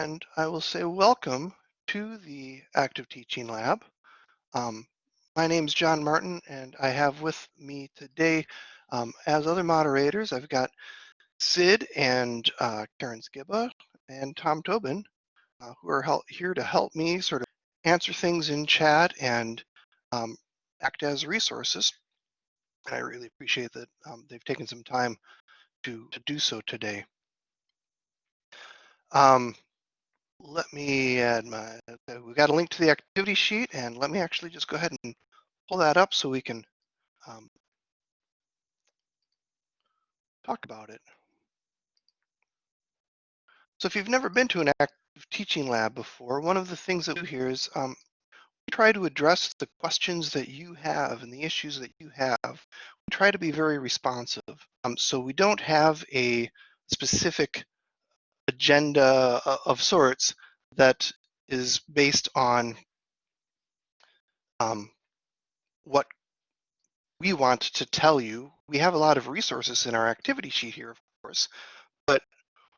And I will say welcome to the Active Teaching Lab. Um, my name is John Martin, and I have with me today, as other moderators, I've got Sid and Karen Skiba and Tom Tobin, who are here to help me sort of answer things in chat and act as resources. And I really appreciate that they've taken some time to do so today. Let me add we've got a link to the activity sheet, and let me actually just go ahead and pull that up so we can talk about it. So if you've never been to an active teaching lab before, one of the things that we do here is we try to address the questions that you have and the issues that you have. We try to be very responsive. So we don't have a specific agenda of sorts that is based on what we want to tell you. We have a lot of resources in our activity sheet here, of course, but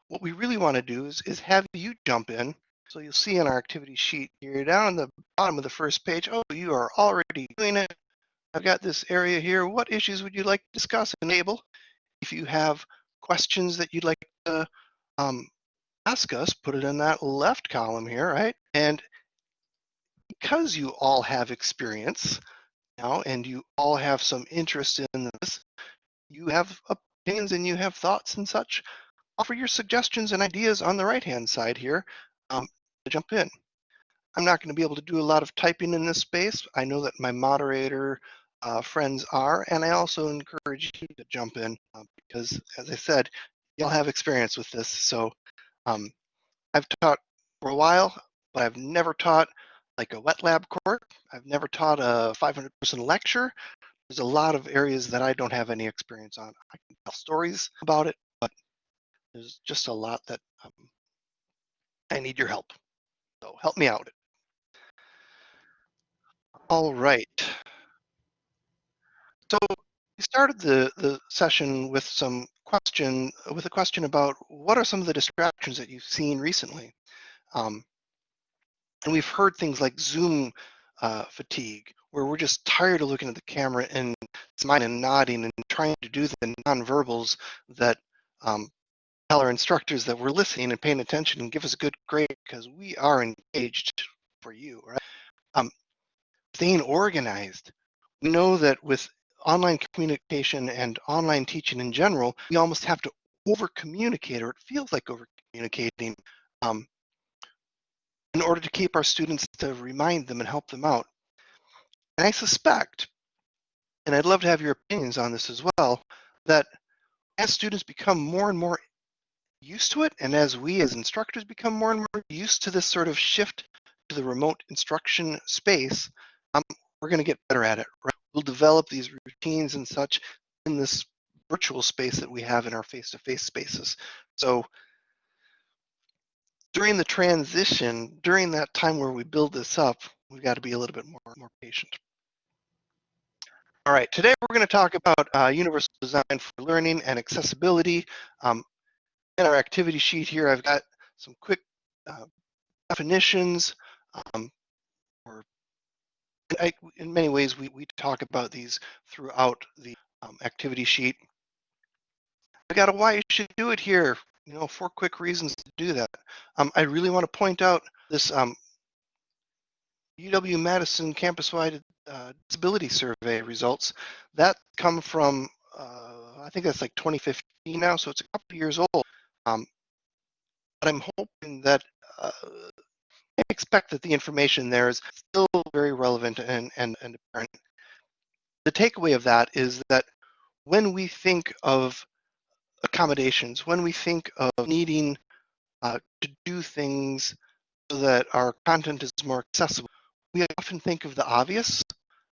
what we really want to do is have you jump in. So you'll see in our activity sheet here down on the bottom of the first page, oh, you are already doing it. I've got this area here. What issues would you like to discuss and enable? If you have questions that you'd like to ask us, put it in that left column here, right? And because you all have experience now and you all have some interest in this, you have opinions and you have thoughts and such, offer your suggestions and ideas on the right-hand side here to jump in. I'm not going to be able to do a lot of typing in this space. I know that my moderator friends are, and I also encourage you to jump in because, as I said, you'll have experience with this. So I've taught for a while, but I've never taught like a wet lab course. I've never taught a 500-person lecture. There's a lot of areas that I don't have any experience on. I can tell stories about it, but there's just a lot that I need your help. So help me out. All right. So we started the session with a question about what are some of the distractions that you've seen recently. And we've heard things like Zoom fatigue, where we're just tired of looking at the camera and smiling and nodding and trying to do the nonverbals that tell our instructors that we're listening and paying attention and give us a good grade because we are engaged for you, right? Staying organized. We know that with online communication and online teaching in general, we almost have to over communicate, or it feels like over communicating, in order to keep our students, to remind them and help them out. And I suspect, and I'd love to have your opinions on this as well, that as students become more and more used to it, and as we as instructors become more and more used to this sort of shift to the remote instruction space, we're going to get better at it, right? We'll develop these routines and such in this virtual space that we have in our face-to-face spaces. So during the transition, during that time where we build this up, we've got to be a little bit more patient. All right, today we're going to talk about universal design for learning and accessibility. In our activity sheet here, I've got some quick definitions. In many ways, we talk about these throughout the activity sheet. I got a why you should do it here. 4 quick reasons to do that. I really want to point out this UW-Madison campus-wide disability survey results that come from, I think that's like 2015 now, so it's a couple of years old. But I'm hoping that I expect that the information there is still very relevant and apparent. The takeaway of that is that when we think of accommodations, when we think of needing to do things so that our content is more accessible, we often think of the obvious.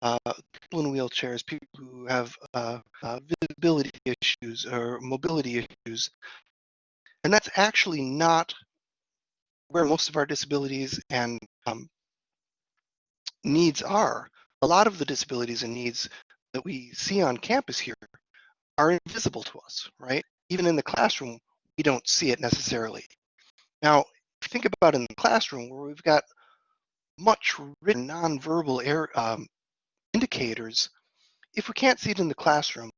People in wheelchairs, people who have visibility issues or mobility issues. And that's actually not where most of our disabilities and needs are. A lot of the disabilities and needs that we see on campus here are invisible to us, right? Even in the classroom, we don't see it necessarily. Now, you think about in the classroom where we've got much written nonverbal indicators, if we can't see it in the classroom,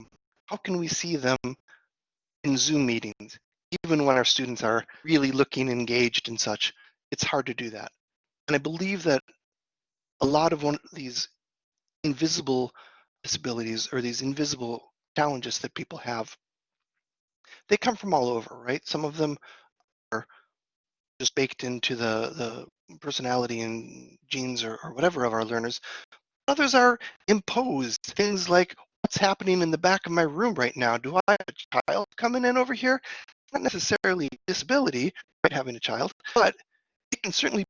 how can we see them in Zoom meetings? Even when our students are really looking engaged and such, it's hard to do that. And I believe that a lot of these invisible disabilities or these invisible challenges that people have, they come from all over, right? Some of them are just baked into the personality and genes or whatever of our learners. Others are imposed. Things like what's happening in the back of my room right now. Do I have a child coming in over here? Not necessarily disability, right, having a child, but it can certainly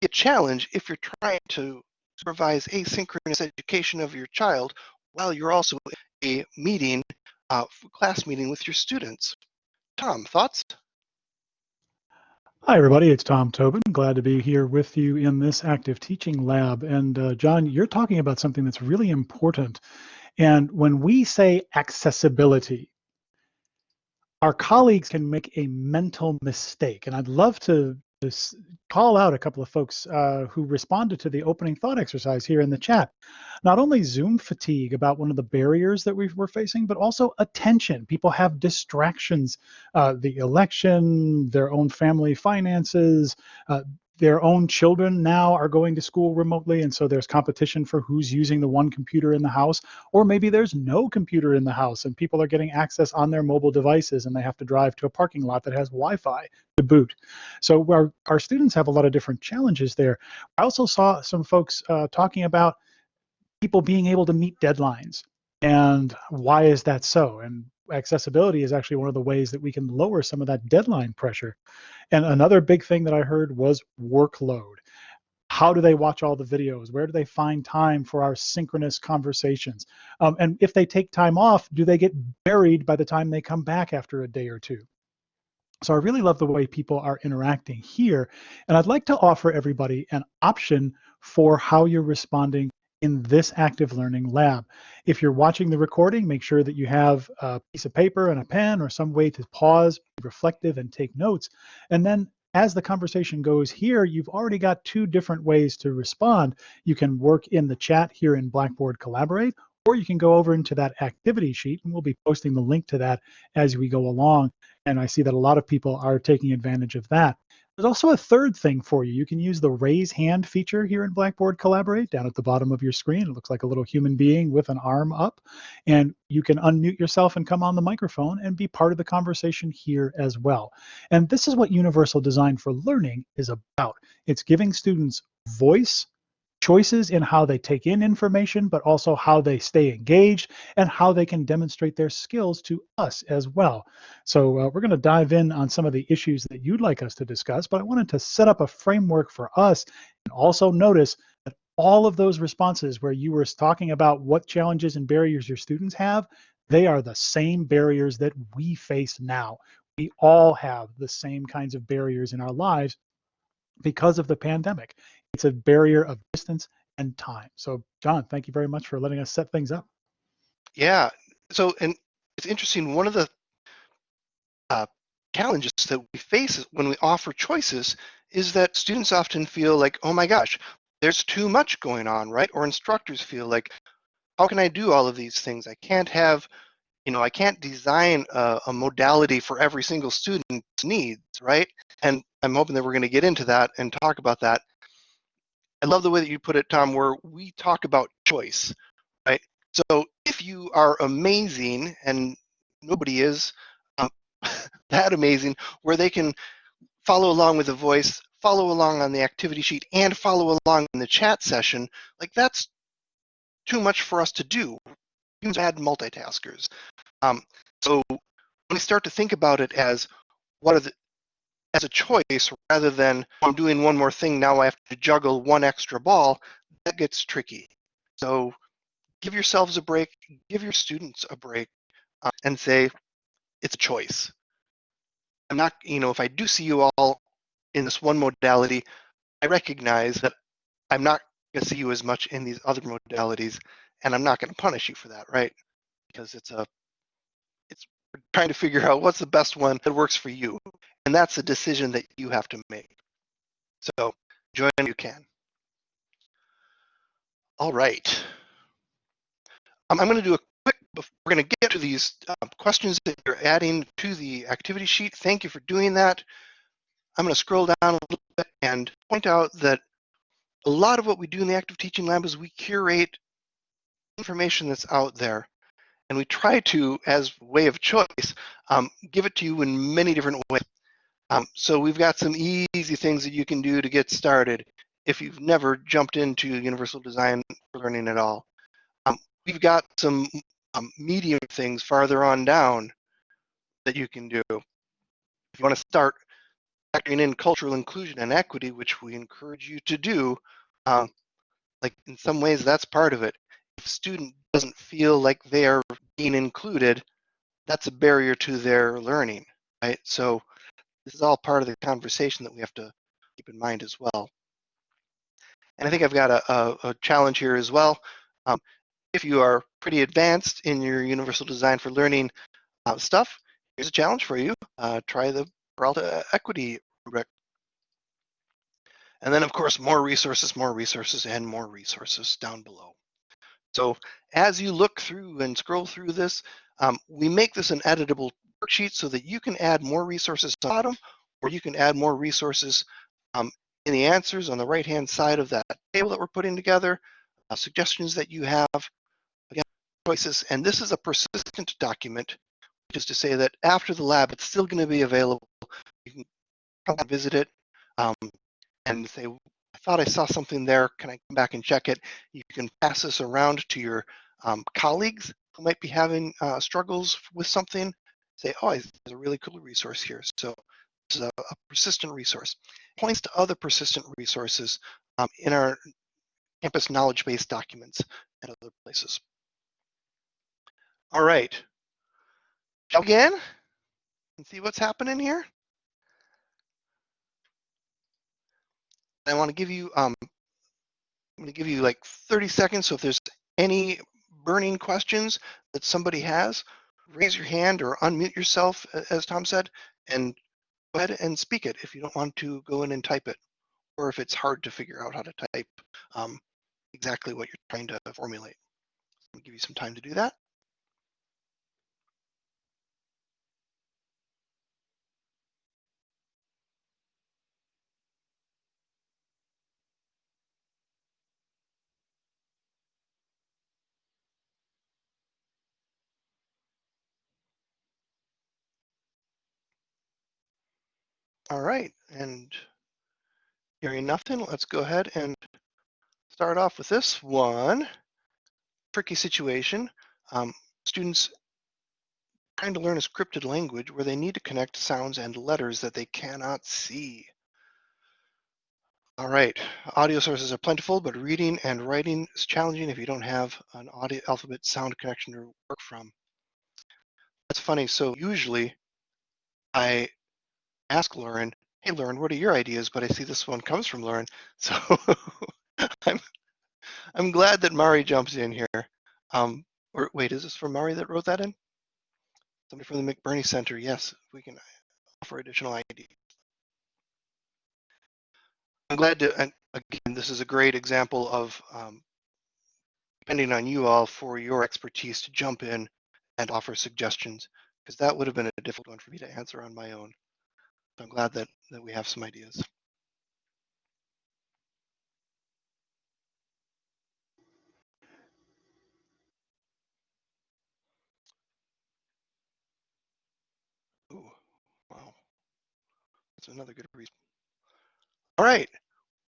be a challenge if you're trying to supervise asynchronous education of your child while you're also in a meeting, class meeting with your students. Tom, thoughts? Hi, everybody. It's Tom Tobin. Glad to be here with you in this active teaching lab. And John, you're talking about something that's really important. And when we say accessibility, our colleagues can make a mental mistake. And I'd love to call out a couple of folks who responded to the opening thought exercise here in the chat. Not only Zoom fatigue about one of the barriers that we're facing, but also attention. People have distractions, the election, their own family finances, their own children now are going to school remotely, and so there's competition for who's using the one computer in the house, or maybe there's no computer in the house and people are getting access on their mobile devices and they have to drive to a parking lot that has Wi-Fi to boot. So our students have a lot of different challenges there. I also saw some folks talking about people being able to meet deadlines. And why is that so? And accessibility is actually one of the ways that we can lower some of that deadline pressure. And another big thing that I heard was workload. How do they watch all the videos? Where do they find time for our synchronous conversations? And if they take time off, do they get buried by the time they come back after a day or two? So I really love the way people are interacting here. And I'd like to offer everybody an option for how you're responding in this active learning lab. If you're watching the recording, make sure that you have a piece of paper and a pen or some way to pause, be reflective, and take notes. And then as the conversation goes here, you've already got two different ways to respond. You can work in the chat here in Blackboard Collaborate, or you can go over into that activity sheet, and we'll be posting the link to that as we go along. And I see that a lot of people are taking advantage of that. There's also a third thing for you. You can use the raise hand feature here in Blackboard Collaborate down at the bottom of your screen. It looks like a little human being with an arm up. And you can unmute yourself and come on the microphone and be part of the conversation here as well. And this is what Universal Design for Learning is about. It's giving students voice, choices in how they take in information, but also how they stay engaged and how they can demonstrate their skills to us as well. So we're going to dive in on some of the issues that you'd like us to discuss, but I wanted to set up a framework for us and also notice that all of those responses where you were talking about what challenges and barriers your students have, they are the same barriers that we face now. We all have the same kinds of barriers in our lives because of the pandemic. It's a barrier of distance and time. So, John, thank you very much for letting us set things up. Yeah. So, and it's interesting. One of the uh, challenges that we face when we offer choices is that students often feel like, oh my gosh, there's too much going on, right? Or instructors feel like, how can I do all of these things? I can't have, I can't design a modality for every single student's needs, right? And I'm hoping that we're going to get into that and talk about that. I love the way that you put it, Tom, where we talk about choice, right? So if you are amazing and nobody is um, that amazing, where they can follow along with the voice, follow along on the activity sheet, and follow along in the chat session, like that's too much for us to do. Humans are bad multitaskers. So when we start to think about it as what are the as a choice rather than I'm doing one more thing, now I have to juggle one extra ball, that gets tricky. So give yourselves a break, give your students a break, and say it's a choice. I'm not, if I do see you all in this one modality, I recognize that I'm not going to see you as much in these other modalities, and I'm not going to punish you for that, right? Because it's trying to figure out what's the best one that works for you, and that's a decision that you have to make. So join when you can. All right. I'm going to do a quick, we're going to get to these questions that you're adding to the activity sheet. Thank you for doing that. I'm going to scroll down a little bit and point out that a lot of what we do in the active teaching lab is we curate information that's out there. And we try to, as a way of choice, give it to you in many different ways. So we've got some easy things that you can do to get started if you've never jumped into universal design for learning at all. We've got some medium things farther on down that you can do. If you want to start factoring in cultural inclusion and equity, which we encourage you to do, like in some ways that's part of it. If a student doesn't feel like they are being included, that's a barrier to their learning, right? So this is all part of the conversation that we have to keep in mind as well. And I think I've got a challenge here as well. If you are pretty advanced in your universal design for learning stuff, here's a challenge for you. Try the Peralta equity rubric. And then of course, more resources, and more resources down below. So as you look through and scroll through this, we make this an editable worksheet so that you can add more resources on the bottom, or you can add more resources in the answers on the right-hand side of that table that we're putting together, suggestions that you have, again, choices. And this is a persistent document, which is to say that after the lab, it's still going to be available. You can come and visit it and say, I thought I saw something there. Can I come back and check it? You can pass this around to your colleagues who might be having struggles with something. Say, oh, there's a really cool resource here. So this is a persistent resource. Points to other persistent resources in our campus knowledge base documents and other places. All right. Shall we begin and see what's happening here? I want to give you I'm going to give you like 30 seconds. So if there's any burning questions that somebody has, raise your hand or unmute yourself, as Tom said, and go ahead and speak it if you don't want to go in and type it, or if it's hard to figure out how to type exactly what you're trying to formulate. I'll give you some time to do that. All right, and hearing nothing, let's go ahead and start off with this one. Tricky situation. Students trying to learn a scripted language where they need to connect sounds and letters that they cannot see. All right, audio sources are plentiful, but reading and writing is challenging if you don't have an audio alphabet sound connection to work from. That's funny. So usually I ask Lauren, hey Lauren, what are your ideas? But I see this one comes from Lauren. So I'm glad that Mari jumps in here. Or wait, is this from Mari that wrote that in? Somebody from the McBurney Center. Yes, we can offer additional ideas. I'm glad to, and again, this is a great example of depending on you all for your expertise to jump in and offer suggestions, because that would have been a difficult one for me to answer on my own. So I'm glad that we have some ideas. Ooh, wow, that's another good reason. All right,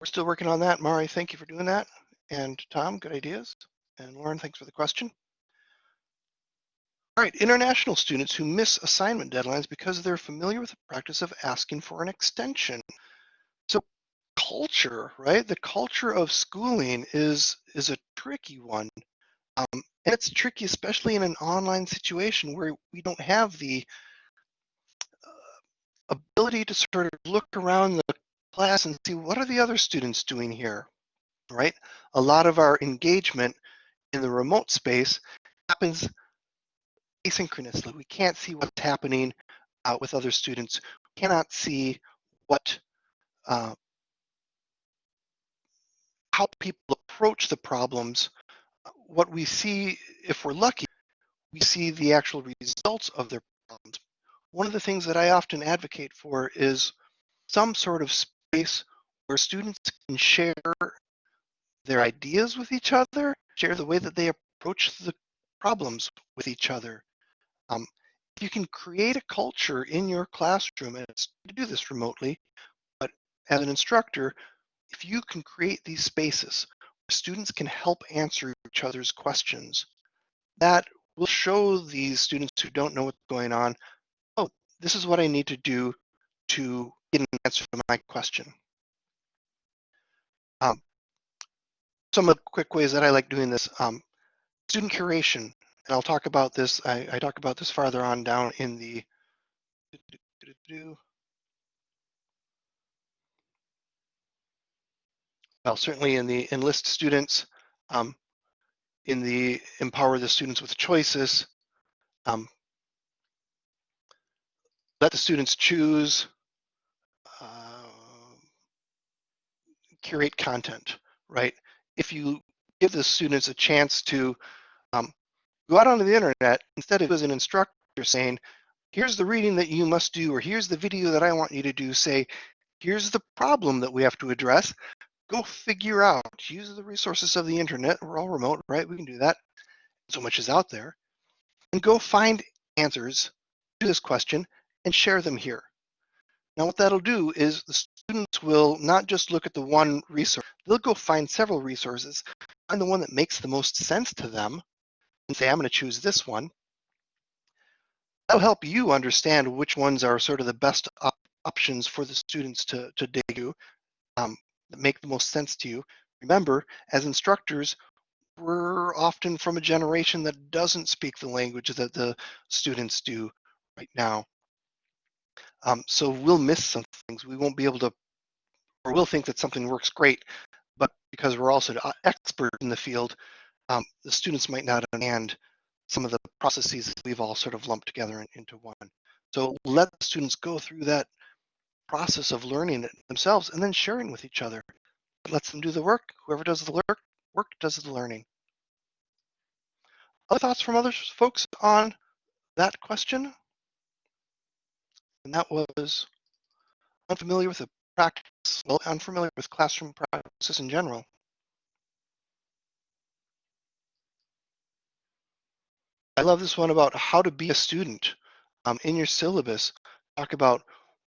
we're still working on that. Mari, thank you for doing that. And Tom, good ideas. And Lauren, thanks for the question. All right, international students who miss assignment deadlines because they're familiar with the practice of asking for an extension. So culture, right? The culture of schooling is a tricky one. And it's tricky, especially in an online situation where we don't have the ability to sort of look around the class and see what are the other students doing here, right? A lot of our engagement in the remote space happens asynchronously. We can't see what's happening with other students. We cannot see what how people approach the problems, what we see, if we're lucky, we see the actual results of their problems. One of the things that I often advocate for is some sort of space where students can share their ideas with each other, share the way that they approach the problems with each other. Um, if you can create a culture in your classroom, and it's to do this remotely, but as an instructor, if you can create these spaces where students can help answer each other's questions, that will show these students who don't know what's going on, oh, this is what I need to do to get an answer to my question. Um, some of the quick ways that I like doing this, student curation, and I'll talk about this, I talk about this farther on down in the, well, certainly in the enlist students, in the empower the students with choices, let the students choose, uh, curate content, right? If you give the students a chance to go out onto the internet, instead of as an instructor saying, here's the reading that you must do, or here's the video that I want you to do, say, here's the problem that we have to address, go figure out, use the resources of the internet, we're all remote, right? We can do that. So much is out there. And go find answers to this question and share them here. Now what that'll do is the students will not just look at the one resource, they'll go find several resources, find the one that makes the most sense to them, and say, I'm going to choose this one. That'll help you understand which ones are sort of the best options for the students to dig to, that make the most sense to you. Remember, as instructors, we're often from a generation that doesn't speak the language that the students do right now. So we'll miss some things. We won't be able to, or we'll think that something works great, but because we're also experts in the field, the students might not understand some of the processes that we've all sort of lumped together into one. So let the students go through that process of learning it themselves and then sharing with each other. It lets them do the work. Whoever does the work does the learning. Other thoughts from other folks on that question? And that was unfamiliar with the practice, well, unfamiliar with classroom practices in general. I love this one about how to be a student. In your syllabus, talk about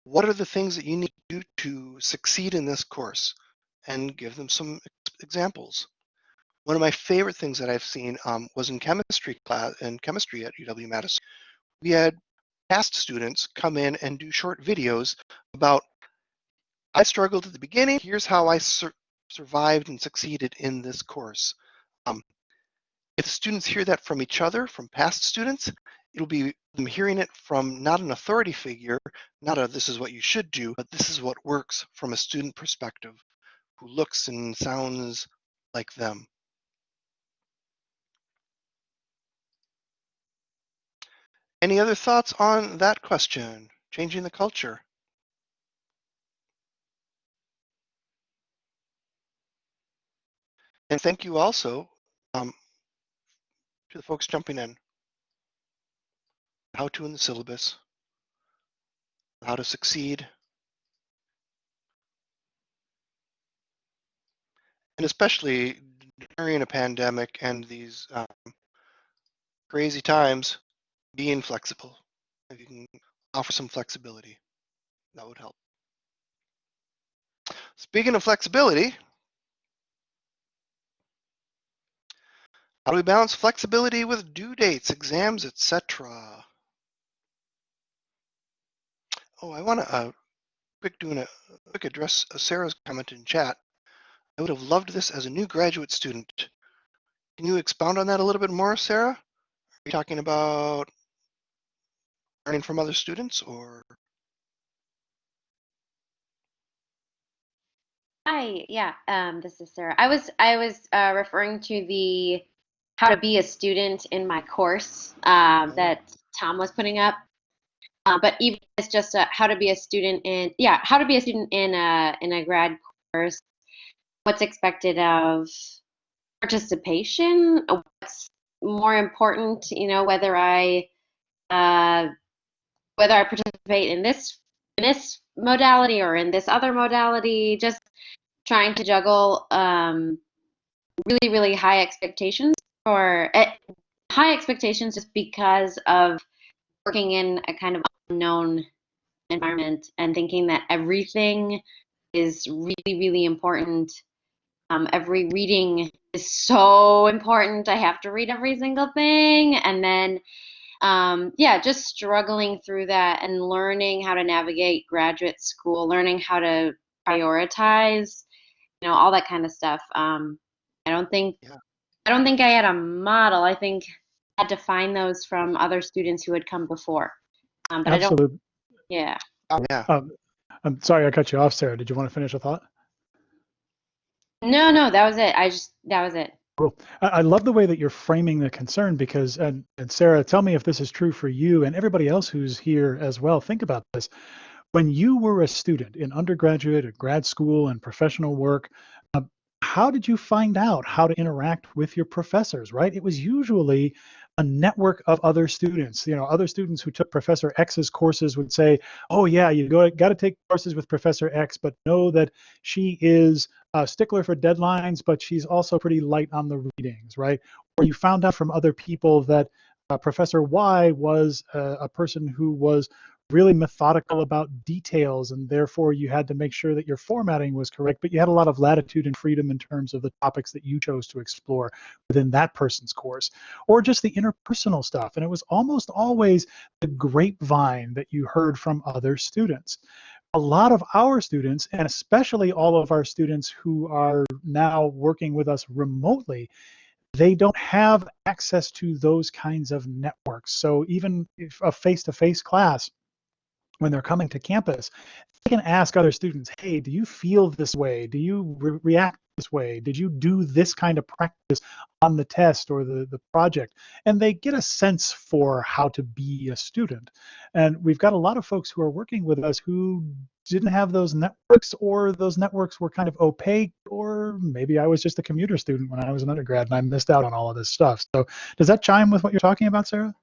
what are the things that you need to do to succeed in this course and give them some examples. One of my favorite things that I've seen was in chemistry class, in chemistry at UW-Madison. We had past students come in and do short videos about, I struggled at the beginning, here's how I survived and succeeded in this course. If the students hear that from each other, from past students, it'll be them hearing it from not an authority figure, not a this is what you should do, but this is what works from a student perspective who looks and sounds like them. Any other thoughts on that question? Changing the culture. And thank you also to the folks jumping in. How to in the syllabus, how to succeed, and especially during a pandemic and these crazy times, being flexible. If you can offer some flexibility, that would help. Speaking of flexibility, how do we balance flexibility with due dates, exams, etc.? Oh, I want to doing a quick address Sarah's comment in chat. I would have loved this as a new graduate student. Can you expound on that a little bit more, Sarah? Are you talking about learning from other students, or? Hi, yeah, this is Sarah. I was referring to the how to be a student in my course that Tom was putting up. But even it's just how to be a student in how to be a student in a grad course. what's expected of participation, what's more important, whether I participate in this modality or in this other modality, just trying to juggle really, really high expectations just because of working in a kind of unknown environment and thinking that everything is really, really important. Every reading is so important. I have to read every single thing. And then, just struggling through that and learning how to navigate graduate school, learning how to prioritize, all that kind of stuff. I don't think Yeah. I don't think I had a model. I think I had to find those from other students who had come before. But Absolutely. Yeah. Yeah. I'm sorry I cut you off, Sarah. Did you want to finish a thought? No, that was it. That was it. Cool. I love the way that you're framing the concern because, and Sarah, tell me if this is true for you and everybody else who's here as well. Think about this. When you were a student in undergraduate or grad school and professional work, how did you find out how to interact with your professors, right? It was usually a network of other students. Other students who took Professor X's courses would say, oh yeah, got to take courses with Professor X, but know that she is a stickler for deadlines, but she's also pretty light on the readings, right? Or you found out from other people that Professor Y was a person who was really methodical about details, and therefore you had to make sure that your formatting was correct, but you had a lot of latitude and freedom in terms of the topics that you chose to explore within that person's course, or just the interpersonal stuff. And it was almost always the grapevine that you heard from other students. A lot of our students, and especially all of our students who are now working with us remotely, they don't have access to those kinds of networks. So even if a face-to-face class, when they're coming to campus, they can ask other students, hey, do you feel this way? Do you react this way? Did you do this kind of practice on the test or the project? And they get a sense for how to be a student. And we've got a lot of folks who are working with us who didn't have those networks, or those networks were kind of opaque, or maybe I was just a commuter student when I was an undergrad and I missed out on all of this stuff. So does that chime with what you're talking about, Sarah?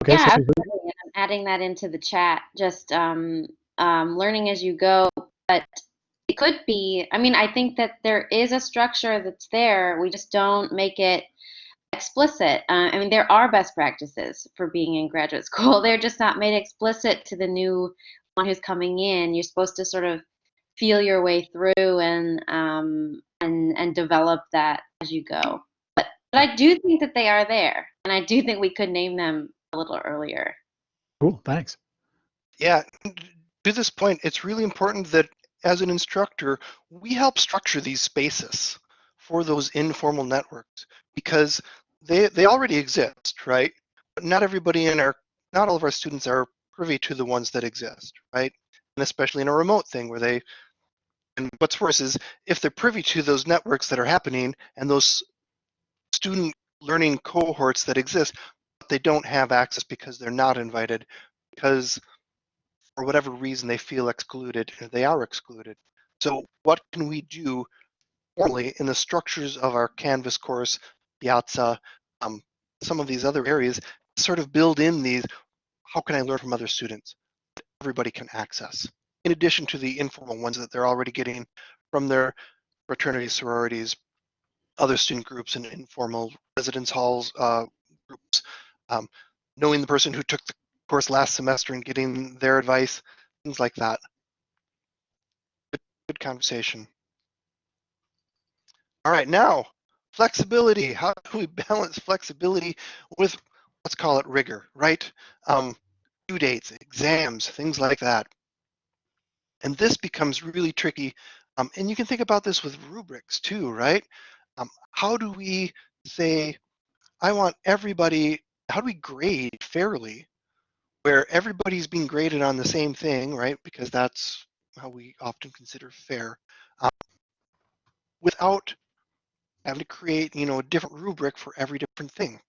Okay, Yeah, so absolutely. And I'm adding that into the chat. Just learning as you go. But it could be, I think that there is a structure that's there. We just don't make it explicit. There are best practices for being in graduate school. They're just not made explicit to the new one who's coming in. You're supposed to sort of feel your way through and develop that as you go. But I do think that they are there, and I do think we could name them a little earlier. cool, thanks. Yeah. To this point, it's really important that as an instructor, we help structure these spaces for those informal networks, because they already exist, right? But not all of our students are privy to the ones that exist, right? And especially in a remote thing and what's worse is if they're privy to those networks that are happening and those student learning cohorts that exist, but they don't have access because they're not invited, because for whatever reason they feel excluded, they are excluded. So what can we do formally in the structures of our Canvas course, Piazza, some of these other areas, sort of build in these, how can I learn from other students that everybody can access, in addition to the informal ones that they're already getting from their fraternities, sororities, other student groups, and informal residence halls groups. Knowing the person who took the course last semester and getting their advice, things like that. Good conversation. All right, now, flexibility. How do we balance flexibility with, let's call it rigor, right? Due dates, exams, things like that. And this becomes really tricky. And you can think about this with rubrics too, right? How do we say, I want everybody, how do we grade fairly where everybody's being graded on the same thing, right? Because that's how we often consider fair, without having to create, a different rubric for every different thing.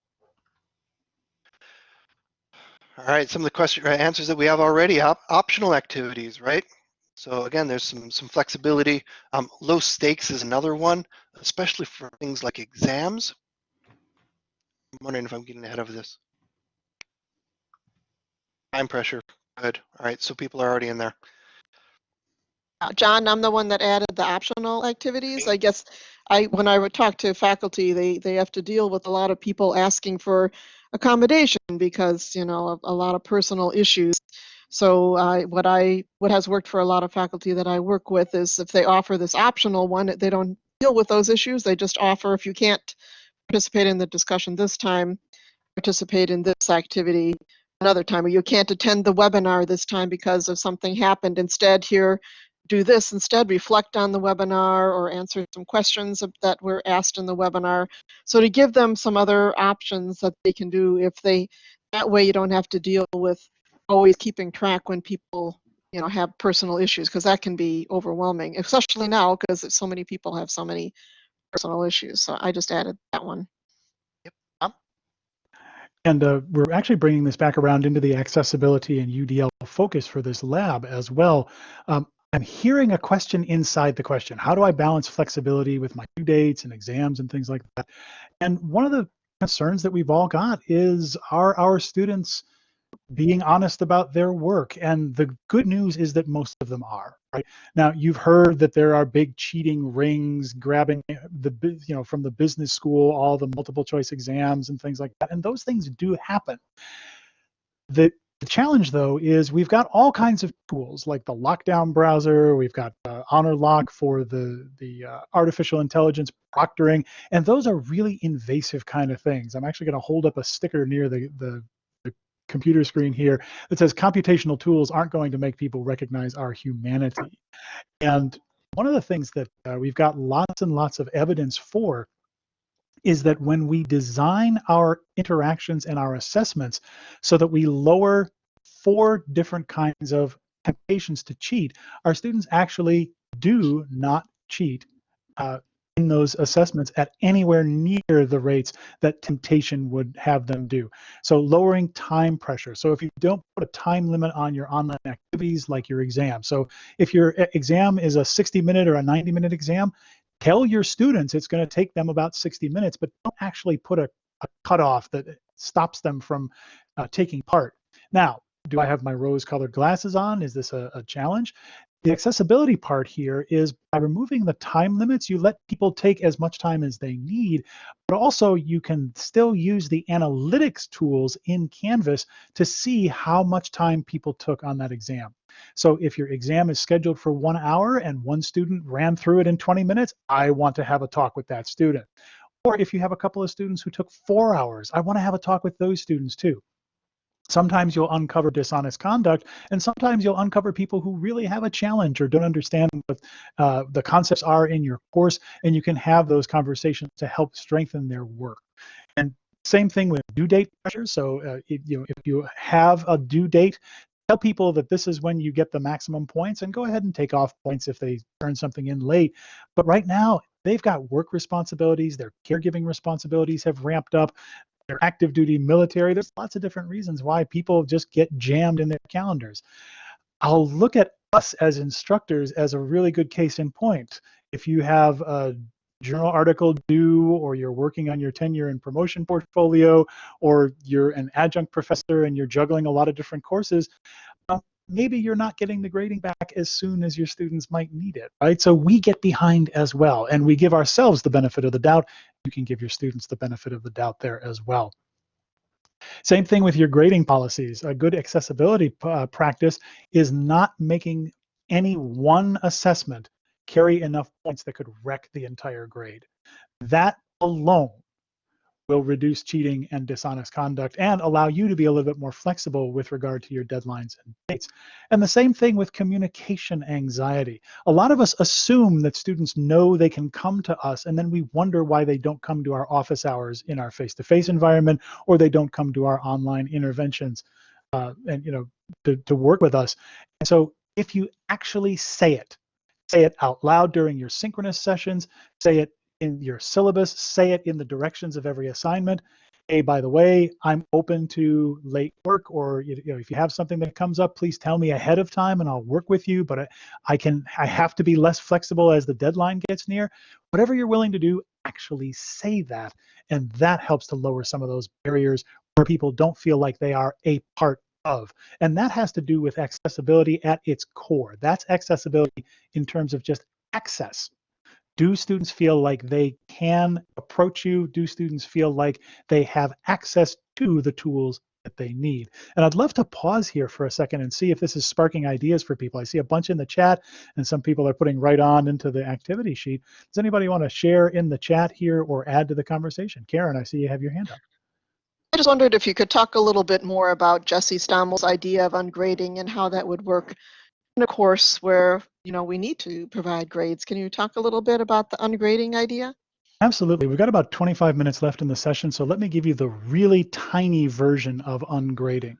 All right, some of the answers that we have already, optional activities, right? So again, there's some flexibility. Low stakes is another one, especially for things like exams. I'm wondering if I'm getting ahead of this. Time pressure, good. All right, so people are already in there. John, I'm the one that added the optional activities. I guess when I would talk to faculty, they have to deal with a lot of people asking for accommodation because, you know, a lot of personal issues. So what has worked for a lot of faculty that I work with is if they offer this optional one, they don't deal with those issues. They just offer, if you can't participate in the discussion this time, participate in this activity another time, or you can't attend the webinar this time because of something happened. Instead, here, do this instead, reflect on the webinar or answer some questions that were asked in the webinar. So to give them some other options that they can do that way you don't have to deal with always keeping track when people, you know, have personal issues, because that can be overwhelming, especially now because so many people have so many personal issues. So I just added that one. Yep. And we're actually bringing this back around into the accessibility and UDL focus for this lab as well. I'm hearing a question inside the question. How do I balance flexibility with my due dates and exams and things like that? And one of the concerns that we've all got is, are our students being honest about their work? And the good news is that most of them are. Right now, you've heard that there are big cheating rings grabbing from the business school, all the multiple choice exams and things like that, and those things do happen. The challenge, though, is we've got all kinds of tools like the lockdown browser. We've got Honor Lock for the artificial intelligence proctoring, and those are really invasive kind of things. I'm actually going to hold up a sticker near the computer screen here that says computational tools aren't going to make people recognize our humanity. And one of the things that we've got lots and lots of evidence for is that when we design our interactions and our assessments so that we lower 4 different kinds of temptations to cheat, our students actually do not cheat in those assessments at anywhere near the rates that temptation would have them do. So lowering time pressure. So if you don't put a time limit on your online activities like your exam. So if your exam is a 60-minute or a 90-minute exam, tell your students it's going to take them about 60 minutes, but don't actually put a cutoff that stops them from taking part. Now, do I have my rose-colored glasses on? Is this a challenge? The accessibility part here is by removing the time limits, you let people take as much time as they need, but also you can still use the analytics tools in Canvas to see how much time people took on that exam. So if your exam is scheduled for 1 hour and one student ran through it in 20 minutes, I want to have a talk with that student. Or if you have a couple of students who took 4 hours, I want to have a talk with those students too. Sometimes you'll uncover dishonest conduct, and sometimes you'll uncover people who really have a challenge or don't understand what the concepts are in your course, and you can have those conversations to help strengthen their work. And same thing with due date pressure. So if you have a due date, tell people that this is when you get the maximum points, and go ahead and take off points if they turn something in late. But right now, they've got work responsibilities, their caregiving responsibilities have ramped up, their active duty military. There's lots of different reasons why people just get jammed in their calendars. I'll look at us as instructors as a really good case in point. If you have a journal article due, or you're working on your tenure and promotion portfolio, or you're an adjunct professor and you're juggling a lot of different courses, maybe you're not getting the grading back as soon as your students might need it, right? So we get behind as well, and we give ourselves the benefit of the doubt. You can give your students the benefit of the doubt there as well. Same thing with your grading policies. A good accessibility practice is not making any one assessment carry enough points that could wreck the entire grade. That alone will reduce cheating and dishonest conduct and allow you to be a little bit more flexible with regard to your deadlines and dates. And the same thing with communication anxiety. A lot of us assume that students know they can come to us, and then we wonder why they don't come to our office hours in our face-to-face environment, or they don't come to our online interventions to work with us. And so if you actually say it out loud during your synchronous sessions, say it in your syllabus, say it in the directions of every assignment, hey, by the way, I'm open to late work, or if you have something that comes up, please tell me ahead of time and I'll work with you, but I have to be less flexible as the deadline gets near. Whatever you're willing to do, actually say that. And that helps to lower some of those barriers where people don't feel like they are a part of. And that has to do with accessibility at its core. That's accessibility in terms of just access. Do students feel like they can approach you? Do students feel like they have access to the tools that they need? And I'd love to pause here for a second and see if this is sparking ideas for people. I see a bunch in the chat, and some people are putting right on into the activity sheet. Does anybody want to share in the chat here or add to the conversation? Karen, I see you have your hand up. I just wondered if you could talk a little bit more about Jesse Stommel's idea of ungrading and how that would work in a course where, we need to provide grades. Can you talk a little bit about the ungrading idea? Absolutely. We've got about 25 minutes left in the session, so let me give you the really tiny version of ungrading.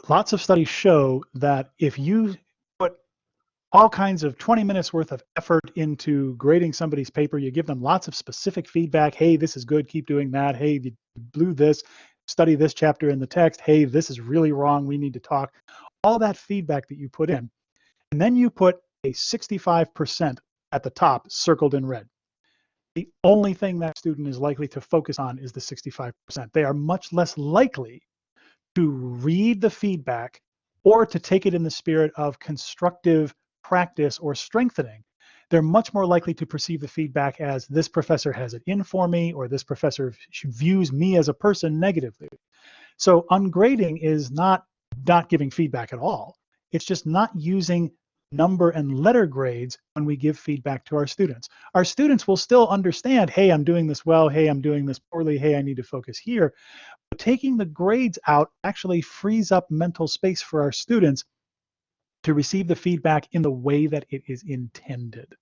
Lots of studies show that if you put all kinds of 20 minutes worth of effort into grading somebody's paper, you give them lots of specific feedback. Hey, this is good, keep doing that. Hey, you blew this, study this chapter in the text. Hey, this is really wrong, we need to talk. All that feedback that you put in, and then you put a 65% at the top circled in red. The only thing that student is likely to focus on is the 65%. They are much less likely to read the feedback or to take it in the spirit of constructive practice or strengthening. They're much more likely to perceive the feedback as this professor has it in for me, or this professor views me as a person negatively. So ungrading is not giving feedback at all. It's just not using number and letter grades when we give feedback to our students. Our students will still understand, hey, I'm doing this well, hey, I'm doing this poorly, hey, I need to focus here. But taking the grades out actually frees up mental space for our students to receive the feedback in the way that it is intended.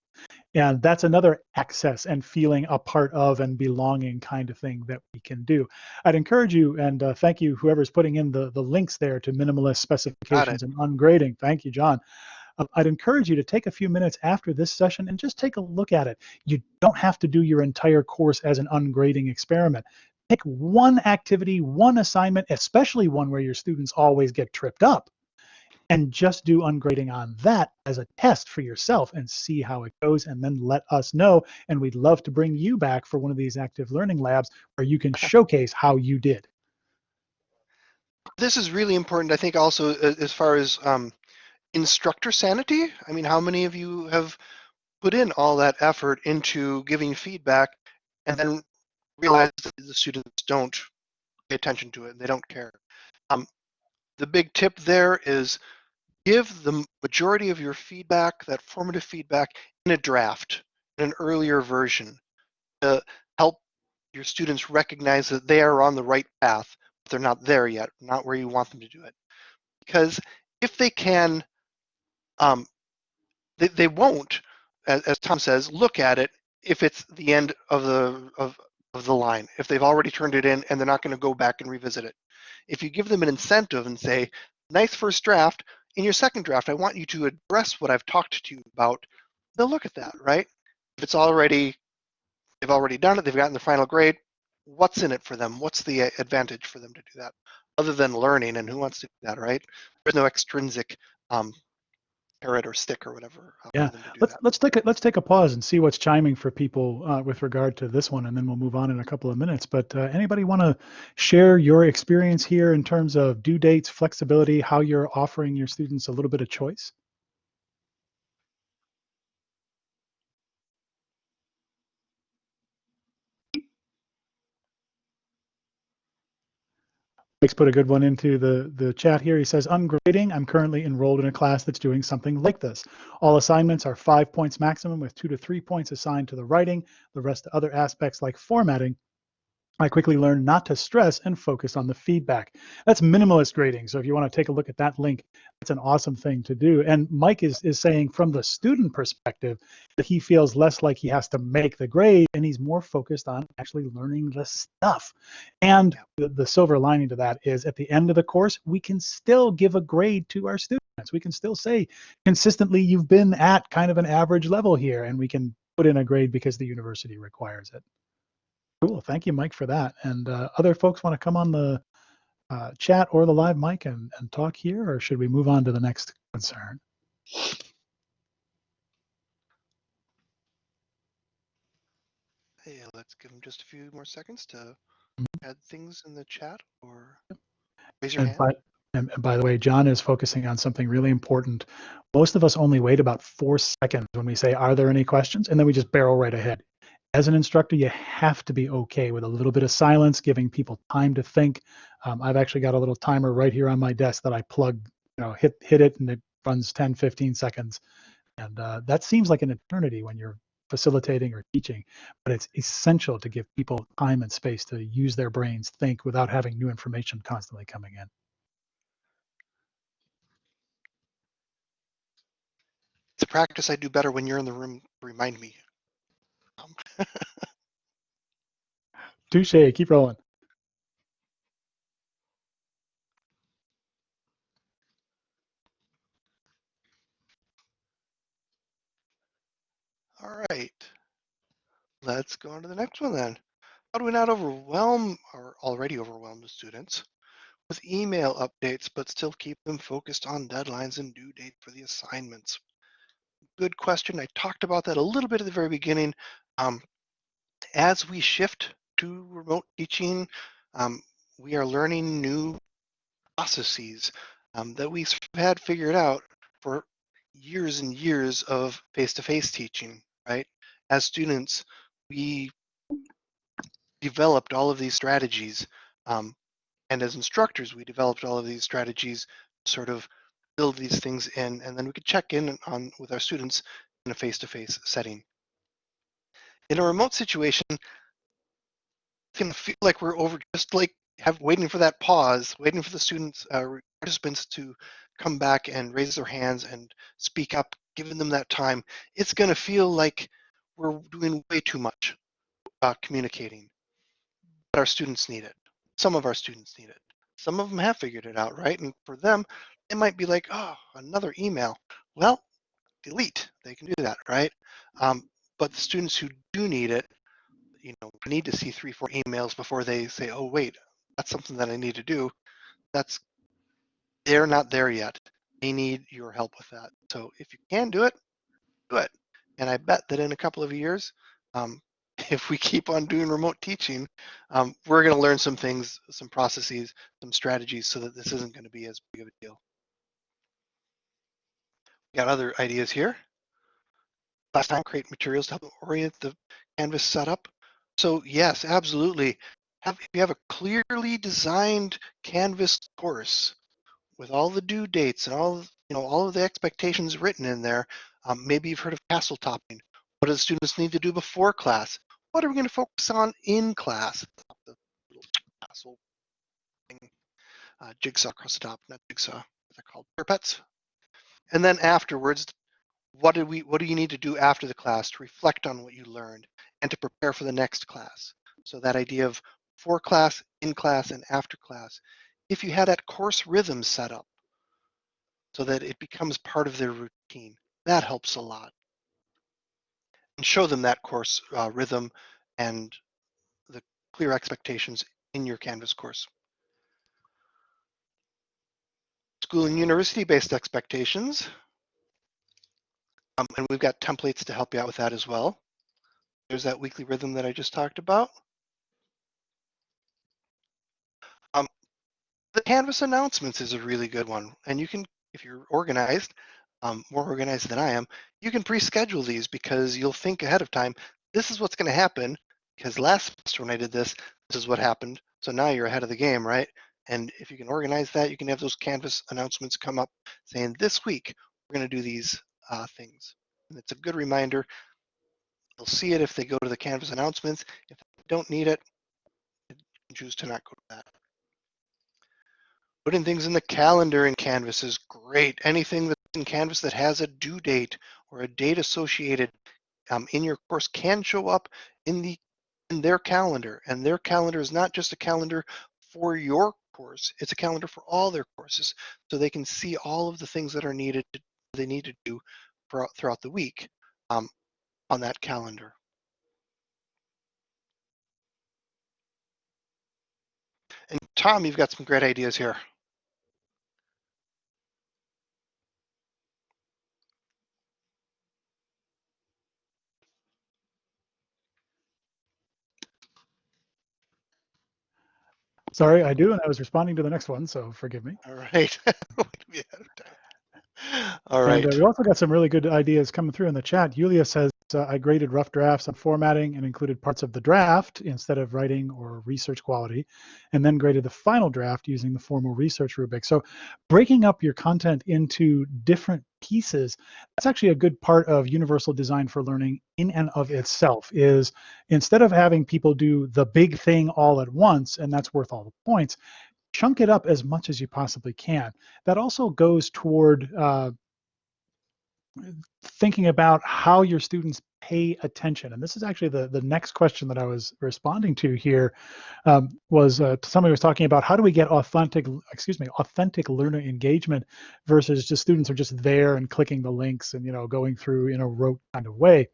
And that's another access and feeling a part of and belonging kind of thing that we can do. I'd encourage you, and thank you, whoever's putting in the links there to minimalist specifications and ungrading. Thank you, John. I'd encourage you to take a few minutes after this session and just take a look at it. You don't have to do your entire course as an ungrading experiment. Pick one activity, one assignment, especially one where your students always get tripped up, and just do ungrading on that as a test for yourself and see how it goes, and then let us know. And we'd love to bring you back for one of these active learning labs where you can showcase how you did. This is really important, I think, also as far as instructor sanity. I mean, how many of you have put in all that effort into giving feedback and then realize that the students don't pay attention to it, they don't care? The big tip there is give the majority of your feedback, that formative feedback, in a draft, in an earlier version, to help your students recognize that they are on the right path, but they're not there yet, not where you want them to do it. Because if they can, they won't, as Tom says, look at it if it's the end of the line, if they've already turned it in and they're not going to go back and revisit it. If you give them an incentive and say, nice first draft, in your second draft, I want you to address what I've talked to you about, they'll look at that, right? If it's already, they've already done it, they've gotten the final grade, what's in it for them? What's the advantage for them to do that? Other than learning, and who wants to do that, right? There's no extrinsic carrot or stick or whatever. Yeah, let's take a pause and see what's chiming for people with regard to this one, and then we'll move on in a couple of minutes. But anybody want to share your experience here in terms of due dates, flexibility, how you're offering your students a little bit of choice? Mike's put a good one into the chat here. He says, ungrading, I'm currently enrolled in a class that's doing something like this. All assignments are 5 points maximum with 2 to 3 points assigned to the writing. The rest of other aspects like formatting, I quickly learned not to stress and focus on the feedback. That's minimalist grading. So if you want to take a look at that link, it's an awesome thing to do. And Mike is saying from the student perspective that he feels less like he has to make the grade and he's more focused on actually learning the stuff. And the silver lining to that is at the end of the course, we can still give a grade to our students. We can still say consistently, you've been at kind of an average level here, and we can put in a grade because the university requires it. Cool. Thank you, Mike, for that. And other folks want to come on the chat or the live mic and talk here, or should we move on to the next concern? Hey, let's give them just a few more seconds to add things in the chat or raise your And hand. and by the way, John is focusing on something really important. Most of us only wait about 4 seconds when we say, are there any questions? And then we just barrel right ahead. As an instructor, you have to be okay with a little bit of silence, giving people time to think. I've actually got a little timer right here on my desk that I plug, hit it, and it runs 10, 15 seconds. And that seems like an eternity when you're facilitating or teaching, but it's essential to give people time and space to use their brains, think without having new information constantly coming in. It's a practice I do better when you're in the room. Remind me. Touche, keep rolling. All right, let's go on to the next one then. How do we not overwhelm our already overwhelmed students with email updates, but still keep them focused on deadlines and due date for the assignments? Good question. I talked about that a little bit at the very beginning. As we shift to remote teaching, we are learning new processes that we had figured out for years and years of face-to-face teaching, right? As students, we developed all of these strategies, and as instructors, we developed all of these strategies to sort of build these things in, and then we could check in on with our students in a face-to-face setting. In a remote situation, it's gonna feel like we're over just like waiting for that pause, waiting for the students, participants to come back and raise their hands and speak up, giving them that time. It's gonna feel like we're doing way too much communicating, but our students need it. Some of our students need it. Some of them have figured it out, right? And for them, it might be like, oh, another email. Well, delete. They can do that, right? But the students who do need it, need to see 3, 4 emails before they say, oh, wait, that's something that I need to do. They're not there yet. They need your help with that. So if you can do it, do it. And I bet that in a couple of years, if we keep on doing remote teaching, we're going to learn some things, some processes, some strategies so that this isn't going to be as big of a deal. We got other ideas here. Last time, create materials to help orient the Canvas setup. So yes, absolutely. If you have a clearly designed Canvas course with all the due dates and all of the expectations written in there, maybe you've heard of castle topping. What do the students need to do before class? What are we going to focus on in class? The little castle thing, jigsaw across the top, not jigsaw. They're called parapets. And then afterwards, what do you need to do after the class to reflect on what you learned and to prepare for the next class? So that idea of before class, in class, and after class. If you had that course rhythm set up so that it becomes part of their routine, that helps a lot. And show them that course rhythm and the clear expectations in your Canvas course. School and university-based expectations. And we've got templates to help you out with that as well. There's that weekly rhythm that I just talked about. The Canvas announcements is a really good one. And you can, if you're organized, more organized than I am, you can pre-schedule these because you'll think ahead of time, this is what's going to happen because last semester when I did this, this is what happened. So now you're ahead of the game, right? And if you can organize that, you can have those Canvas announcements come up saying this week, we're going to do these things. And it's a good reminder. They'll see it if they go to the Canvas announcements. If they don't need it, you can choose to not go to that. Putting things in the calendar in Canvas is great. Anything that's in Canvas that has a due date or a date associated in your course can show up in their calendar. And their calendar is not just a calendar for your course, it's a calendar for all their courses. So they can see all of the things that are needed, they need to do throughout the week on that calendar. And Tom, you've got some great ideas here. Sorry, I do, and I was responding to the next one, so forgive me. All right. All right. And we also got some really good ideas coming through in the chat. Yulia says, I graded rough drafts on formatting and included parts of the draft instead of writing or research quality, and then graded the final draft using the formal research rubric. So breaking up your content into different pieces, that's actually a good part of universal design for learning in and of itself, is instead of having people do the big thing all at once, and that's worth all the points, chunk it up as much as you possibly can. That also goes toward thinking about how your students pay attention. And this is actually the next question that I was responding to here. Was somebody was talking about how do we get authentic learner engagement versus just students are just there and clicking the links and going through in a rote kind of way.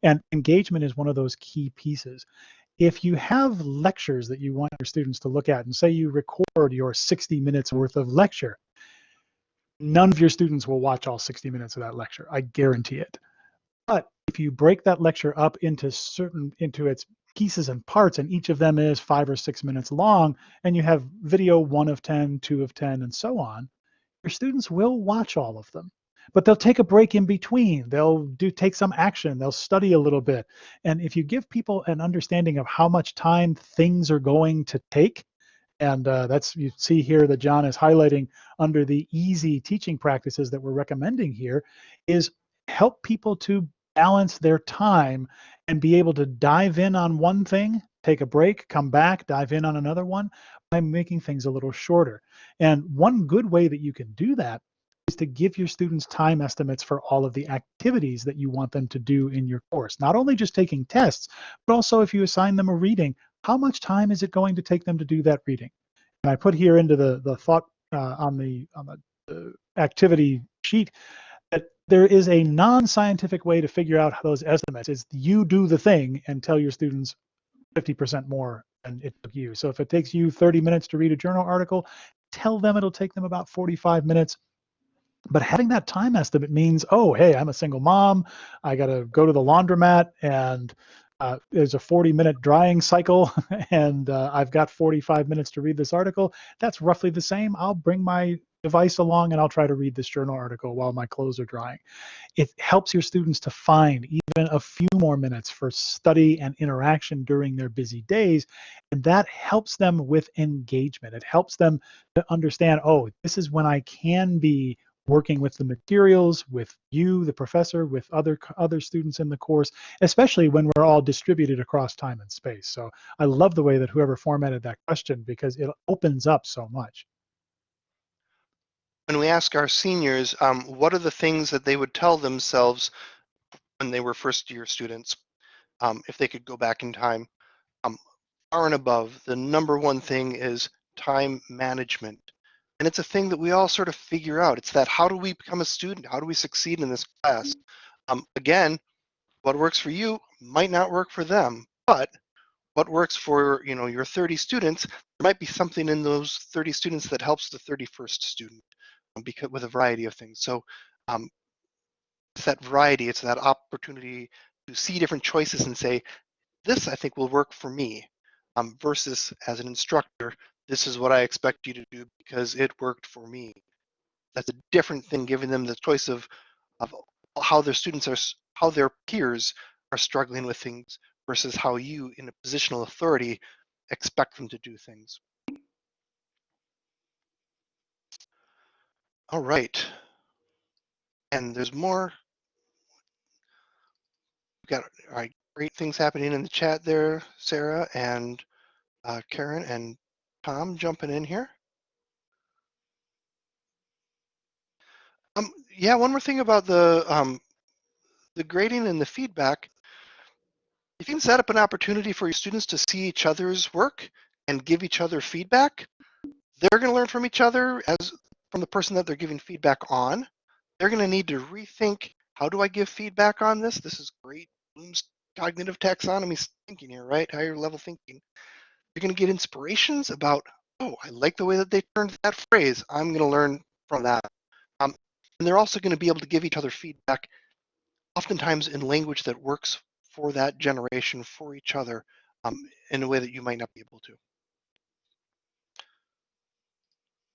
And engagement is one of those key pieces. If you have lectures that you want your students to look at, and say you record your 60 minutes worth of lecture, none of your students will watch all 60 minutes of that lecture. I guarantee it. But if you break that lecture up into its pieces and parts, and each of them is 5 or 6 minutes long, and you have video 1 of 10, 2 of 10, and so on, your students will watch all of them. But they'll take a break in between. They'll take some action. They'll study a little bit. And if you give people an understanding of how much time things are going to take, and that's, you see here that John is highlighting under the easy teaching practices that we're recommending here, is help people to balance their time and be able to dive in on one thing, take a break, come back, dive in on another one by making things a little shorter. And one good way that you can do that is to give your students time estimates for all of the activities that you want them to do in your course. Not only just taking tests, but also if you assign them a reading, how much time is it going to take them to do that reading? And I put here into the thought on the activity sheet that there is a non-scientific way to figure out those estimates. It's you do the thing and tell your students 50% more than it took you. So if it takes you 30 minutes to read a journal article, tell them it'll take them about 45 minutes. But having that time estimate means, oh, hey, I'm a single mom. I got to go to the laundromat, and there's a 40-minute drying cycle, and I've got 45 minutes to read this article. That's roughly the same. I'll bring my device along, and I'll try to read this journal article while my clothes are drying. It helps your students to find even a few more minutes for study and interaction during their busy days, and that helps them with engagement. It helps them to understand, oh, this is when I can be working with the materials, with you, the professor, with other students in the course, especially when we're all distributed across time and space. So I love the way that whoever formatted that question, because it opens up so much. When we ask our seniors, what are the things that they would tell themselves when they were first-year students, if they could go back in time, far and above, the number one thing is time management. And it's a thing that we all sort of figure out. It's that, how do we become a student? How do we succeed in this class? Again, what works for you might not work for them, but what works for your 30 students, there might be something in those 30 students that helps the 31st student, because with a variety of things. So it's that variety, it's that opportunity to see different choices and say, this I think will work for me, versus as an instructor, this is what I expect you to do because it worked for me. That's a different thing, giving them the choice of how their students are, how their peers are struggling with things versus how you, in a positional authority, expect them to do things. All right. And there's more. We've got great things happening in the chat there, Sarah and Karen and Tom jumping in here. Yeah, one more thing about the grading and the feedback. If you can set up an opportunity for your students to see each other's work and give each other feedback, they're going to learn from each other as from the person that they're giving feedback on. They're going to need to rethink, how do I give feedback on this? This is great Bloom's cognitive taxonomy thinking here, right? Higher level thinking. You're going to get inspirations about oh, I like the way that they turned that phrase. I'm going to learn from that. And they're also going to be able to give each other feedback, oftentimes in language that works for that generation, for each other, in a way that you might not be able to.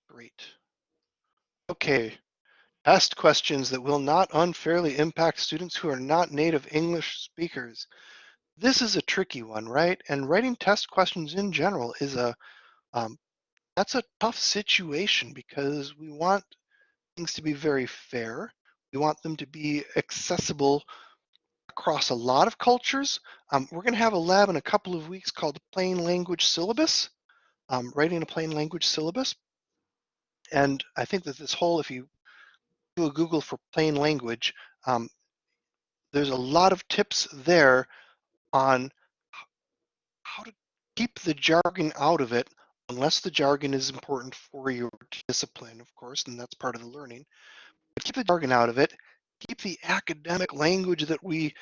Great. Okay. Asked questions that will not unfairly impact students who are not native English speakers. This is a tricky one, right? And writing test questions in general is that's a tough situation because we want things to be very fair. We want them to be accessible across a lot of cultures. We're going to have a lab in a couple of weeks called Plain Language Syllabus, writing a plain language syllabus. And I think that this whole, if you do a Google for plain language, there's a lot of tips there on how to keep the jargon out of it, unless the jargon is important for your discipline, of course, and that's part of the learning. But keep the jargon out of it. Keep the academic language that we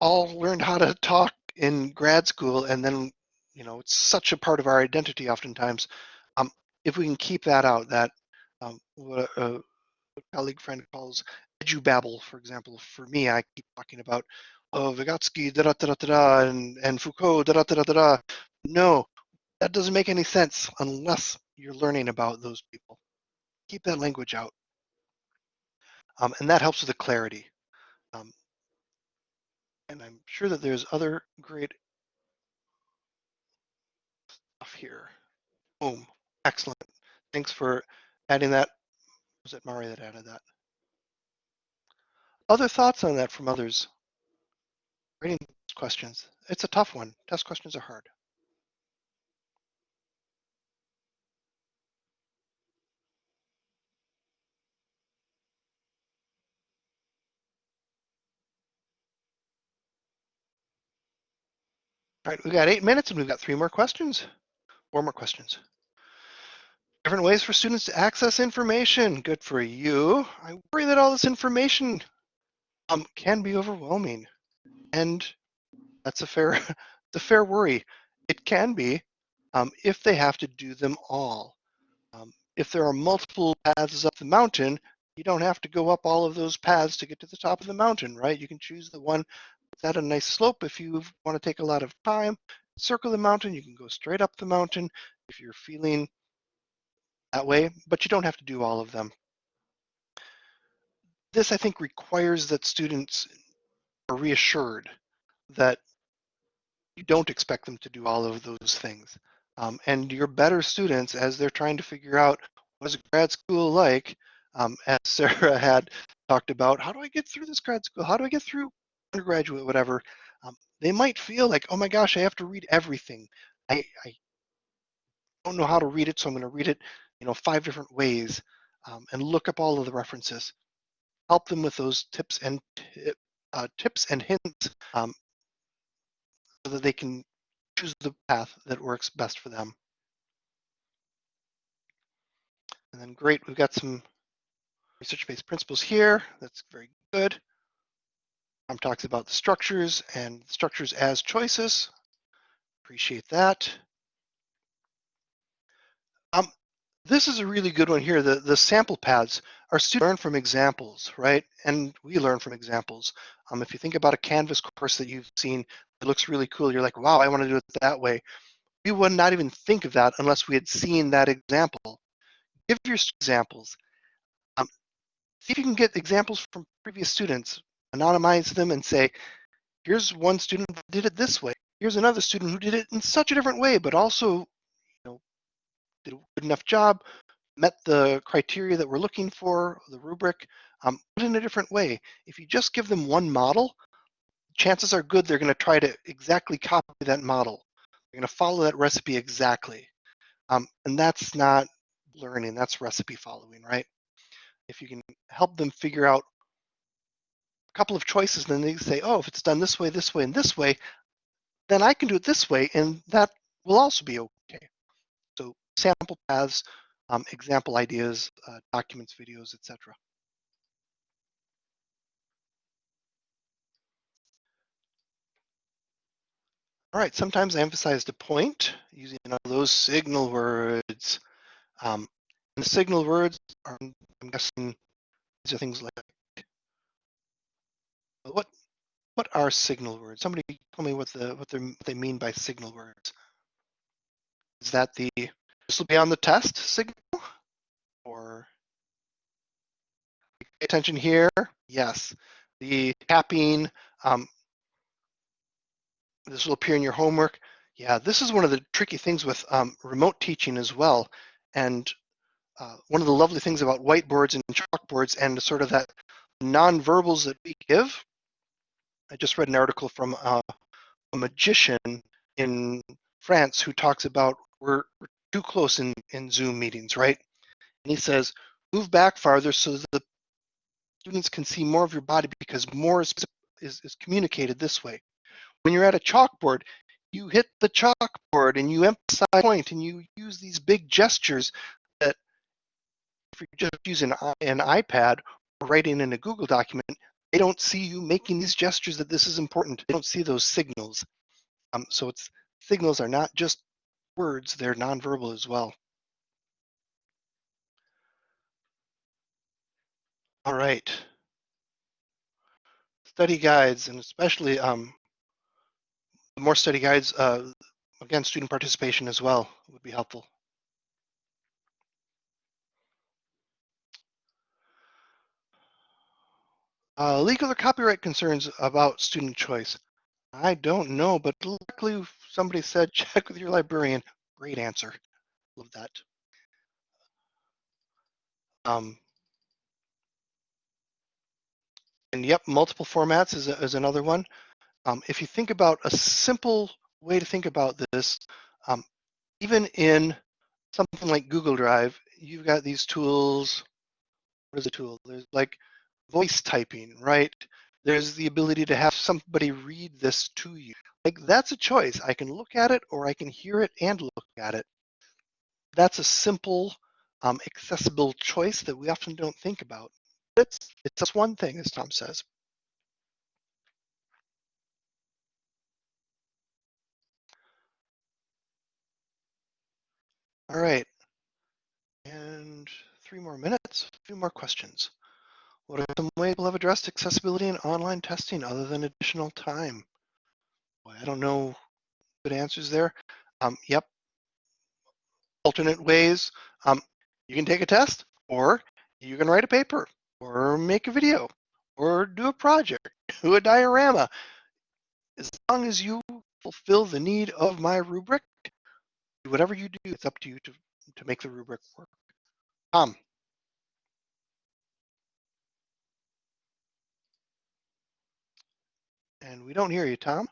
all learned how to talk in grad school, and then, it's such a part of our identity oftentimes. If we can keep that out, that what a colleague friend calls edubabble, for example. For me, I keep talking about Vygotsky, da da da da da, and Foucault, da da da da da. No, that doesn't make any sense unless you're learning about those people. Keep that language out, and that helps with the clarity. And I'm sure that there's other great stuff here. Boom, excellent. Thanks for adding that. Was it Mari that added that? Other thoughts on that from others? Writing questions. It's a tough one. Test questions are hard. All right, we got 8 minutes and we've got 3 more questions. 4 more questions. Different ways for students to access information. Good for you. I worry that all this information can be overwhelming, and that's a fair, the fair worry. It can be if they have to do them all. If there are multiple paths up the mountain, you don't have to go up all of those paths to get to the top of the mountain, right? You can choose the one that's at a nice slope. If you want to take a lot of time, circle the mountain, you can go straight up the mountain if you're feeling that way, but you don't have to do all of them. This, I think, requires that students are reassured that you don't expect them to do all of those things. And your better students, as they're trying to figure out what is a grad school like, as Sarah had talked about, how do I get through this grad school? How do I get through undergraduate, whatever? They might feel like, oh my gosh, I have to read everything. I don't know how to read it, so I'm going to read it, 5 different ways, and look up all of the references. Help them with those tips and hints, so that they can choose the path that works best for them. And then great, we've got some research-based principles here. That's very good. Talks about the structures and structures as choices. Appreciate that. This is a really good one here. The sample paths. Our students learn from examples, right? And we learn from examples. If you think about a Canvas course that you've seen, it looks really cool. You're like, wow, I want to do it that way. We would not even think of that unless we had seen that example. Give your examples. See if you can get examples from previous students, anonymize them and say, here's one student who did it this way. Here's another student who did it in such a different way, but also did a good enough job, met the criteria that we're looking for, the rubric, but in a different way. If you just give them one model, chances are good they're going to try to exactly copy that model. They're going to follow that recipe exactly. And that's not learning, that's recipe following, right? If you can help them figure out a couple of choices, then they say, oh, if it's done this way, and this way, then I can do it this way, and that will also be okay. So sample paths, example ideas, documents, videos, etc. All right, sometimes I emphasized a point using all those signal words. And the signal words are, I'm guessing, these are things like, what are signal words? Somebody tell me what they mean by signal words. Is that this will be on the test signal? Or pay attention here? Yes. The tapping, this will appear in your homework. Yeah, this is one of the tricky things with remote teaching as well. And one of the lovely things about whiteboards and chalkboards and sort of that nonverbals that we give. I just read an article from a magician in France who talks about we're too close in Zoom meetings, right? And he says, move back farther so that the students can see more of your body because more is communicated this way. When you're at a chalkboard, you hit the chalkboard and you emphasize a point and you use these big gestures that if you're just using an iPad or writing in a Google document, they don't see you making these gestures that this is important. They don't see those signals. So signals are not just words, they're nonverbal as well. All right. Study guides, and especially more study guides, again, student participation as well would be helpful. Legal or copyright concerns about student choice. I don't know, but luckily somebody said check with your librarian. Great answer. Love that. And yep, multiple formats is another one. If you think about a simple way to think about this, even in something like Google Drive, you've got these tools. What is a tool? There's like voice typing, right? There's the ability to have somebody read this to you. Like that's a choice. I can look at it or I can hear it and look at it. That's a simple, accessible choice that we often don't think about. It's just one thing, as Tom says. All right, and 3 more minutes, a few more questions. What are some ways people have addressed accessibility in online testing other than additional time? Boy, I don't know good answers there. Yep, alternate ways. You can take a test, or you can write a paper, or make a video, or do a project, do a diorama. As long as you fulfill the need of my rubric, whatever you do, it's up to you to make the rubric work. Tom. And we don't hear you, Tom.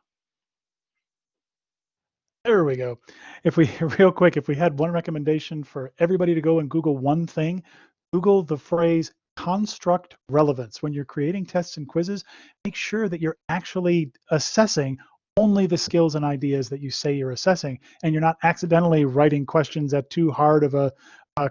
There we go. If we, real quick, if we had one recommendation for everybody to go and Google one thing, Google the phrase construct relevance. When you're creating tests and quizzes, make sure that you're actually assessing only the skills and ideas that you say you're assessing, and you're not accidentally writing questions at too hard of a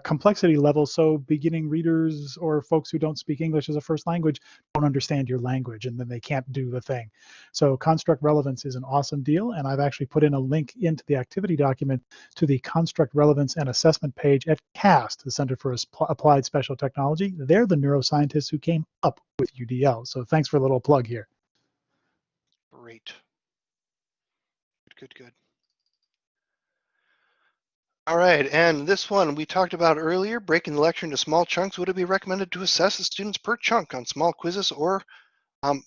complexity level, so beginning readers or folks who don't speak English as a first language don't understand your language, and then they can't do the thing. So construct relevance is an awesome deal, and I've actually put in a link into the activity document to the construct relevance and assessment page at CAST, the Center for Applied Special Technology. They're the neuroscientists who came up with UDL. So thanks for a little plug here. Great. Good. All right, and this one we talked about earlier, breaking the lecture into small chunks. Would it be recommended to assess the students per chunk on small quizzes or set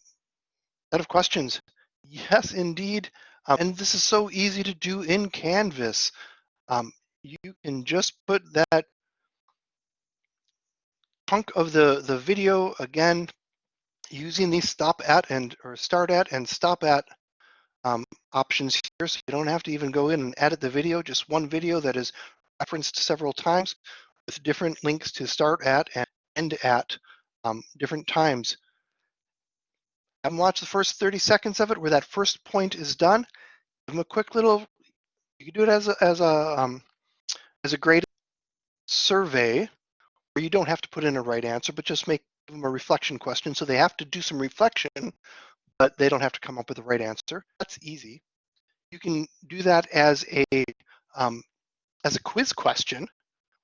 of questions? Yes, indeed. And this is so easy to do in Canvas. You can just put that chunk of the video again using these stop at or start at and stop at options here, so you don't have to even go in and edit the video, just one video that is referenced several times with different links to start at and end at different times. Have them watch the first 30 seconds of it where that first point is done. Give them a quick little, you can do it as a graded survey where you don't have to put in a right answer, but just make them a reflection question. So they have to do some reflection, but they don't have to come up with the right answer. That's easy. You can do that as a quiz question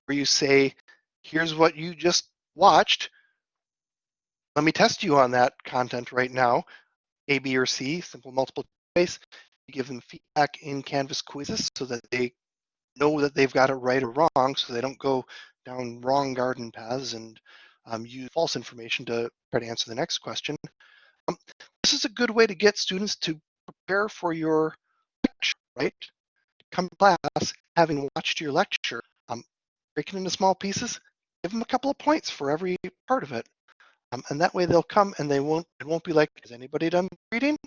where you say, here's what you just watched. Let me test you on that content right now. A, B, or C, simple multiple choice. You give them feedback in Canvas quizzes so that they know that they've got it right or wrong, so they don't go down wrong garden paths and use false information to try to answer the next question. This is a good way to get students to prepare for your lecture, right? Come to class, having watched your lecture, break it into small pieces, give them a couple of points for every part of it. And that way they'll come and it won't be like, has anybody done the reading?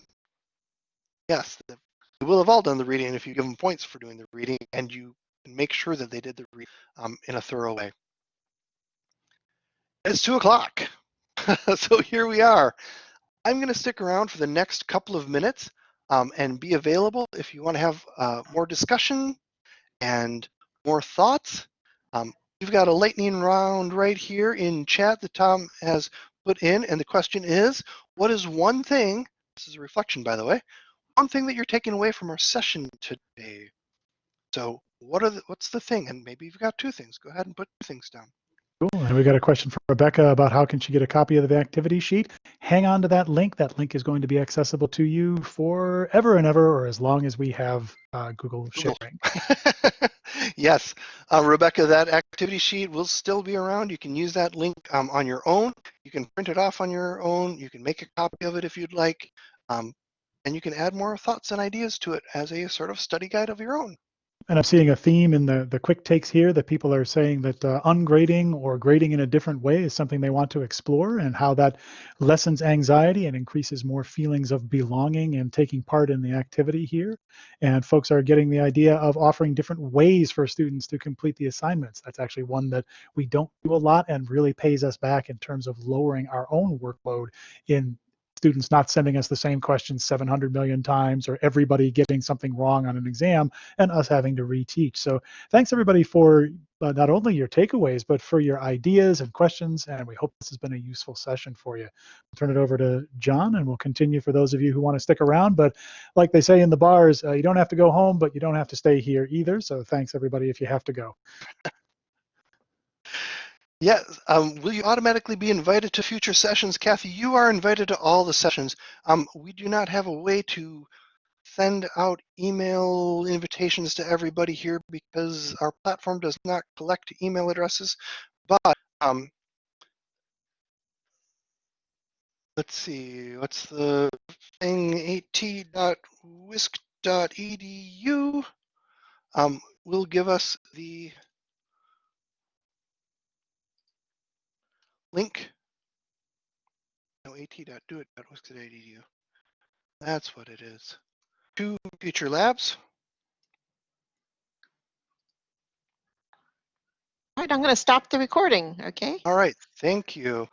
Yes, they will have all done the reading if you give them points for doing the reading and you can make sure that they did the reading in a thorough way. It's 2 o'clock, so here we are. I'm going to stick around for the next couple of minutes and be available if you want to have more discussion and more thoughts. We've got a lightning round right here in chat that Tom has put in, and the question is, what is one thing, this is a reflection by the way, one thing that you're taking away from our session today? So what's the thing? And maybe you've got 2 things. Go ahead and put 2 things down. Cool. And we got a question from Rebecca about how can she get a copy of the activity sheet. Hang on to that link. That link is going to be accessible to you forever and ever, or as long as we have Google sharing. Yes, Rebecca, that activity sheet will still be around. You can use that link on your own. You can print it off on your own. You can make a copy of it if you'd like. And you can add more thoughts and ideas to it as a sort of study guide of your own. And I'm seeing a theme in the quick takes here that people are saying that ungrading or grading in a different way is something they want to explore, and how that lessens anxiety and increases more feelings of belonging and taking part in the activity here. And folks are getting the idea of offering different ways for students to complete the assignments. That's actually one that we don't do a lot and really pays us back in terms of lowering our own workload in students not sending us the same questions 700 million times, or everybody getting something wrong on an exam and us having to reteach. So thanks everybody for not only your takeaways, but for your ideas and questions. And we hope this has been a useful session for you. I'll turn it over to John, and we'll continue for those of you who want to stick around. But like they say in the bars, you don't have to go home, but you don't have to stay here either. So thanks everybody if you have to go. Yes, will you automatically be invited to future sessions? Kathy, you are invited to all the sessions. We do not have a way to send out email invitations to everybody here because our platform does not collect email addresses. But let's see, what's the thing? at.wisc.edu will give us the link. No, at.doit.wisc.edu. That's what it is. To future labs. All right, I'm going to stop the recording, okay? All right, thank you.